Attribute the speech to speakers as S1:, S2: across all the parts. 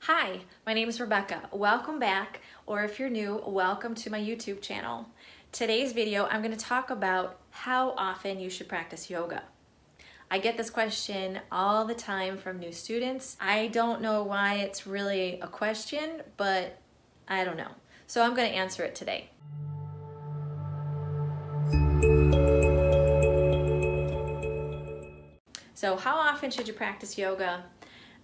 S1: Hi, my name is Rebecca. Welcome back, or if you're new, welcome to my YouTube channel. Today's video, I'm going to talk about how often you should practice yoga. I get this question all the time from new students. I don't know why it's really a question, but I don't know. So I'm going to answer it today. So how often should you practice yoga?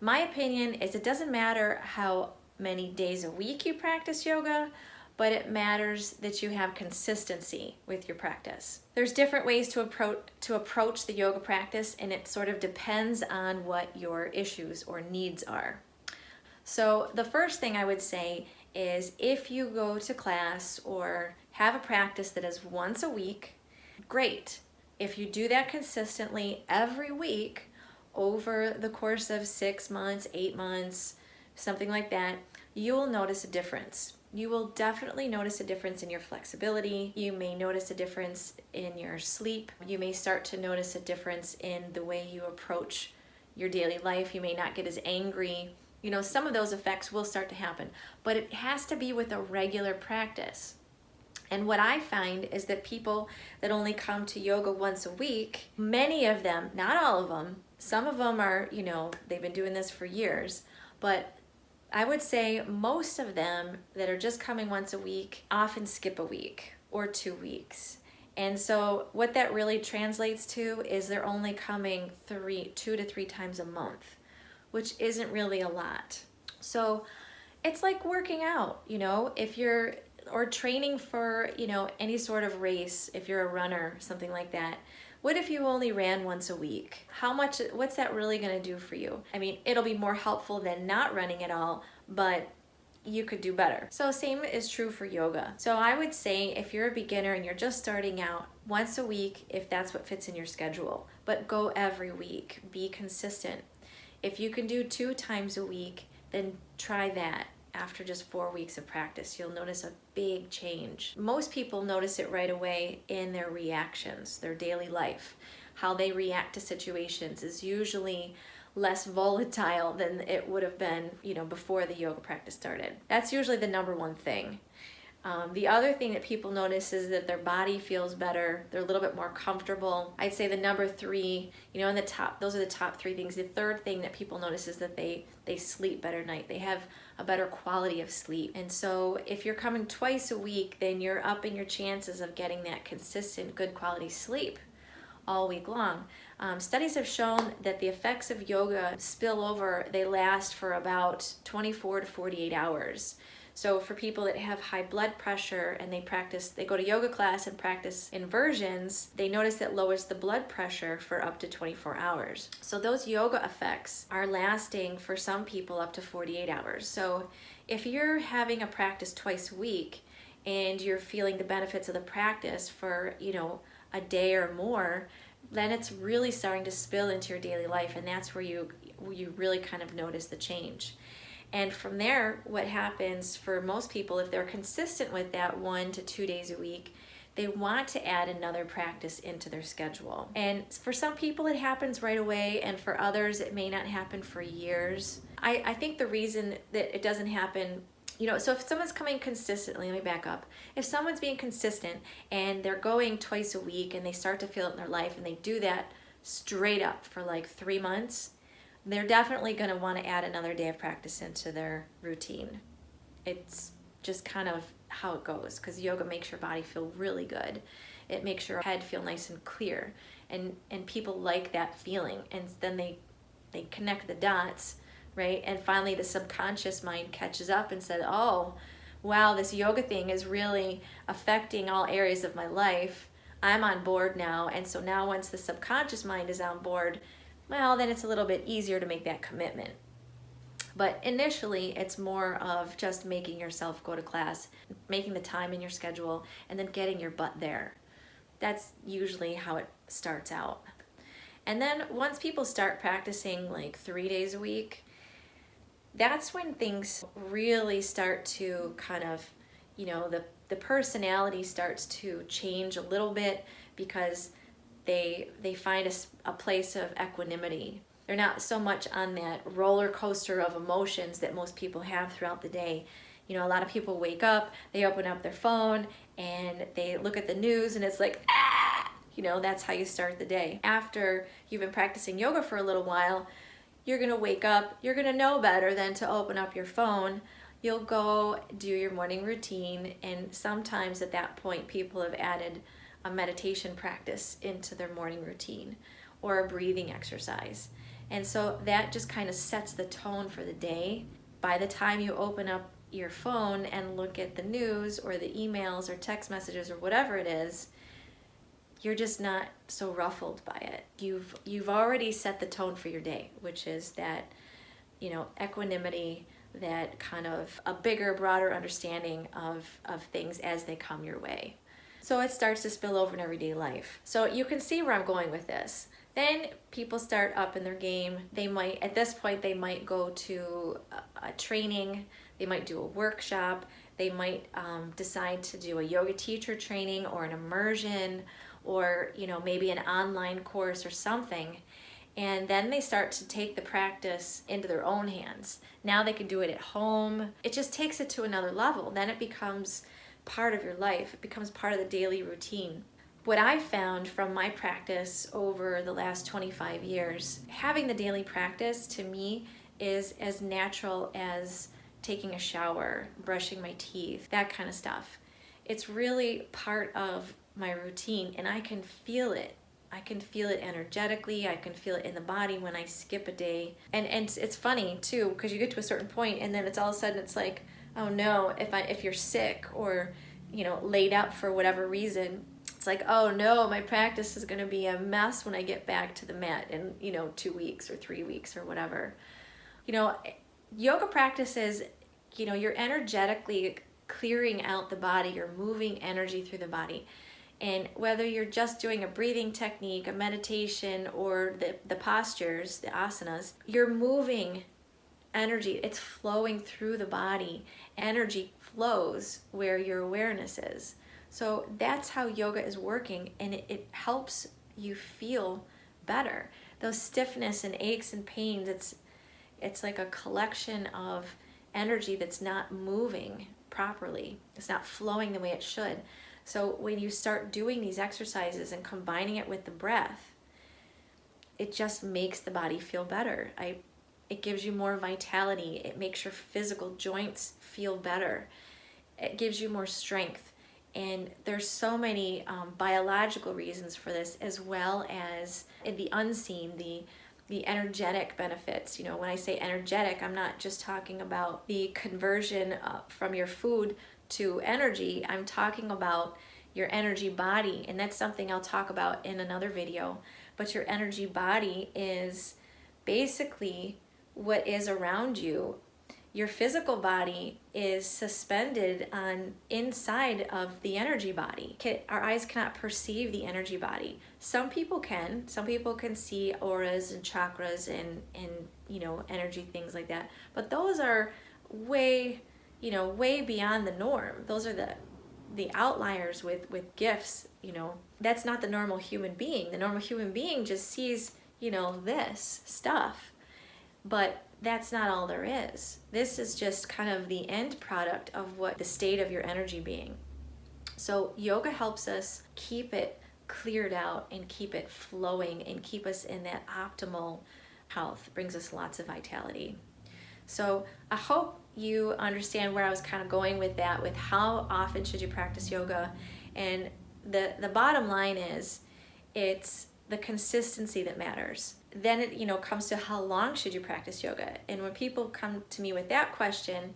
S1: My opinion is it doesn't matter how many days a week you practice yoga, but it matters that you have consistency with your practice. There's different ways to approach the yoga practice, and it sort of depends on what your issues or needs are. So the first thing I would say is if you go to class or have a practice that is once a week, great. If you do that consistently every week over the course of 6 months, 8 months, something like that, you will notice a difference. You will definitely notice a difference in your flexibility. You may notice a difference in your sleep. You may start to notice a difference in the way you approach your daily life. You may not get as angry. You know, some of those effects will start to happen, but it has to be with a regular practice. And what I find is that people that only come to yoga once a week, many of them, not all of them, some of them are, they've been doing this for years, but I would say most of them that are just coming once a week often skip a week or 2 weeks. And so what that really translates to is they're only coming 2 to 3 times a month, which isn't really a lot. So it's like working out, if you're or training for, any sort of race, if you're a runner, something like that. What if you only ran once a week? What's that really gonna do for you? I mean, it'll be more helpful than not running at all, but you could do better. So same is true for yoga. So I would say if you're a beginner and you're just starting out, once a week, if that's what fits in your schedule, but go every week, be consistent. If you can do 2 times a week, then try that. After just 4 weeks of practice, you'll notice a big change. Most people notice it right away in their reactions, their daily life. How they react to situations is usually less volatile than it would have been, before the yoga practice started. That's usually the number one thing. The other thing that people notice is that their body feels better. They're a little bit more comfortable. I'd say the number 3, in the top, those are the top 3 things. The third thing that people notice is that they sleep better at night. They have a better quality of sleep. And so if you're coming twice a week, then you're upping your chances of getting that consistent, good quality sleep all week long. Studies have shown that the effects of yoga spill over. They last for about 24 to 48 hours. So for people that have high blood pressure and they go to yoga class and practice inversions, they notice that lowers the blood pressure for up to 24 hours. So those yoga effects are lasting for some people up to 48 hours. So if you're having a practice twice a week and you're feeling the benefits of the practice for, a day or more, then it's really starting to spill into your daily life, and that's where you really kind of notice the change. And from there, what happens for most people, if they're consistent with that 1 to 2 days a week, they want to add another practice into their schedule. And for some people, it happens right away, and for others, it may not happen for years. I think the reason that it doesn't happen, so if someone's coming consistently, let me back up. If someone's being consistent and they're going twice a week and they start to feel it in their life and they do that straight up for like 3 months, they're definitely going to want to add another day of practice into their routine. It's just kind of how it goes, because yoga makes your body feel really good. It makes your head feel nice and clear, and people like that feeling, and then they connect the dots, right? And finally the subconscious mind catches up and says, oh, wow, this yoga thing is really affecting all areas of my life. I'm on board now. And so now once the subconscious mind is on board, well, then it's a little bit easier to make that commitment. But initially, it's more of just making yourself go to class, making the time in your schedule, and then getting your butt there. That's usually how it starts out. And then once people start practicing like 3 days a week, that's when things really start to kind of, the personality starts to change a little bit, because they find a place of equanimity. They're not so much on that roller coaster of emotions that most people have throughout the day. You know, a lot of people wake up, they open up their phone, and they look at the news, and it's like, ah! You know, that's how you start the day. After you've been practicing yoga for a little while, you're gonna wake up, you're gonna know better than to open up your phone. You'll go do your morning routine, and sometimes at that point people have added a meditation practice into their morning routine or a breathing exercise. And so that just kind of sets the tone for the day. By the time you open up your phone and look at the news or the emails or text messages or whatever it is, you're just not so ruffled by it. You've already set the tone for your day, which is that, you know, equanimity, that kind of a bigger, broader understanding of things as they come your way. So it starts to spill over in everyday life. So you can see where I'm going with this. Then people start up in their game. They might, at this point, they might go to a training, they might do a workshop, they might decide to do a yoga teacher training or an immersion, or, you know, maybe an online course or something. And then they start to take the practice into their own hands. Now they can do it at home. It just takes it to another level. Then it becomes part of your life. It becomes part of the daily routine. What I found from my practice over the last 25 years, having the daily practice to me is as natural as taking a shower, brushing my teeth, that kind of stuff. It's really part of my routine, and I can feel it. I can feel it energetically. I can feel it in the body when I skip a day. And it's funny too, because you get to a certain point and then it's all of a sudden it's like, oh no, if you're sick or, you know, laid up for whatever reason, it's like, oh no, my practice is going to be a mess when I get back to the mat in, you know, 2 weeks or 3 weeks or whatever. You know, yoga practices, you know, you're energetically clearing out the body, you're moving energy through the body. And whether you're just doing a breathing technique, a meditation, or the postures, the asanas, you're moving energy. It's flowing through the body. Energy flows where your awareness is. So that's how yoga is working, and it helps you feel better. Those stiffness and aches and pains, it's like a collection of energy that's not moving properly. It's not flowing the way it should. So when you start doing these exercises and combining it with the breath, it just makes the body feel better. It gives you more vitality. It makes your physical joints feel better. It gives you more strength. And there's so many biological reasons for this, as well as in the unseen, the energetic benefits. You know, when I say energetic, I'm not just talking about the conversion from your food to energy. I'm talking about your energy body, and that's something I'll talk about in another video. But your energy body is basically what is around you. Your physical body is suspended on inside of the energy body. Our eyes cannot perceive the energy body. Some people can. Some people can see auras and chakras and you know, energy, things like that. But those are way, you know, way beyond the norm. Those are the outliers with gifts, you know. That's not the normal human being. The normal human being just sees, you know, this stuff. But that's not all there is. This is just kind of the end product of what the state of your energy being. So yoga helps us keep it cleared out and keep it flowing and keep us in that optimal health. It brings us lots of vitality. So I hope you understand where I was kind of going with that, with how often should you practice yoga. And the bottom line is, it's the consistency that matters. Then it, you know, comes to how long should you practice yoga. And when people come to me with that question,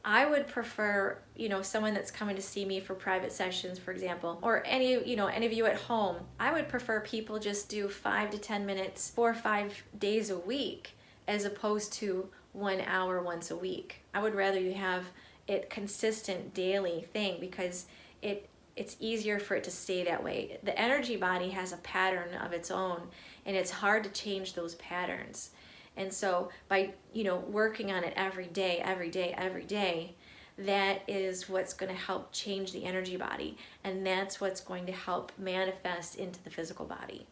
S1: I would prefer, you know, someone that's coming to see me for private sessions, for example, or any of you at home. I would prefer people just do 5 to 10 minutes 4 or 5 days a week, as opposed to 1 hour once a week. I would rather you have it consistent daily thing, because it's easier for it to stay that way. The energy body has a pattern of its own, and it's hard to change those patterns. And so by, you know, working on it every day, that is what's going to help change the energy body, and that's what's going to help manifest into the physical body.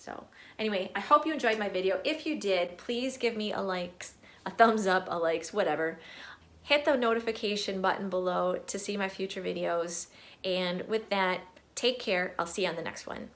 S1: So anyway, I hope you enjoyed my video. If you did, please give me a likes, a thumbs up, a likes, whatever. Hit the notification button below to see my future videos. And with that, take care. I'll see you on the next one.